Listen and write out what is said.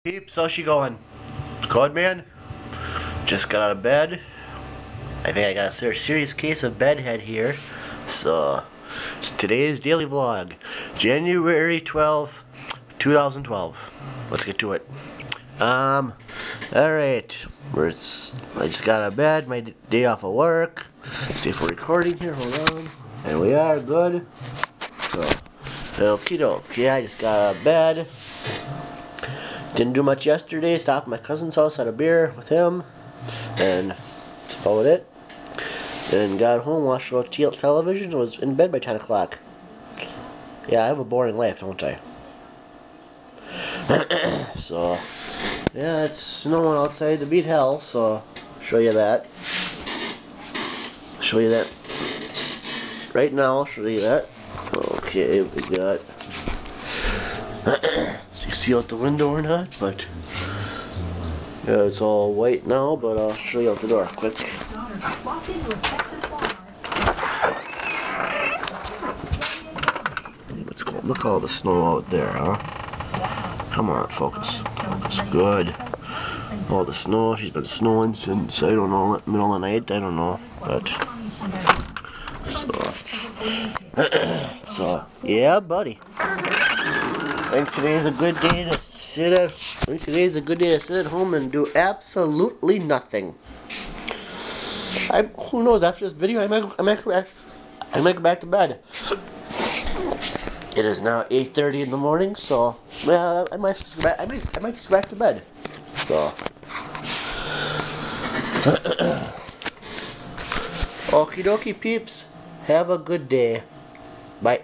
Peeps, how's she going? Good, man? Just got out of bed. I think I got a serious case of bedhead here. So, it's today's daily vlog. January 12th, 2012. Let's get to it. Alright. I just got out of bed, my day off of work. See if we're recording here, hold on. And we are, good. So, okie doke. Yeah, I just got out of bed. Didn't do much yesterday. Stopped at my cousin's house, had a beer with him, and that's about it. Then got home, watched a little television, and was in bed by 10 o'clock. Yeah, I have a boring life, don't I? So, yeah, it's snowing outside to beat hell, so show you that. Show you that right now, I'll show you that. Okay, we got... So you can see out the window or not, but yeah, it's all white now, but I'll show you out the door quick. Let's go. Look at all the snow out there, huh? Come on, focus. Focus. Good. All the snow. She's been snowing since, I don't know, middle of the night. I don't know, but so yeah, buddy. I think today's a good day to sit at home and do absolutely nothing. Who knows? After this video, I might go back to bed. It is now 8:30 in the morning, so yeah, I might just go back to bed. So, okie dokie, peeps. Have a good day. Bye.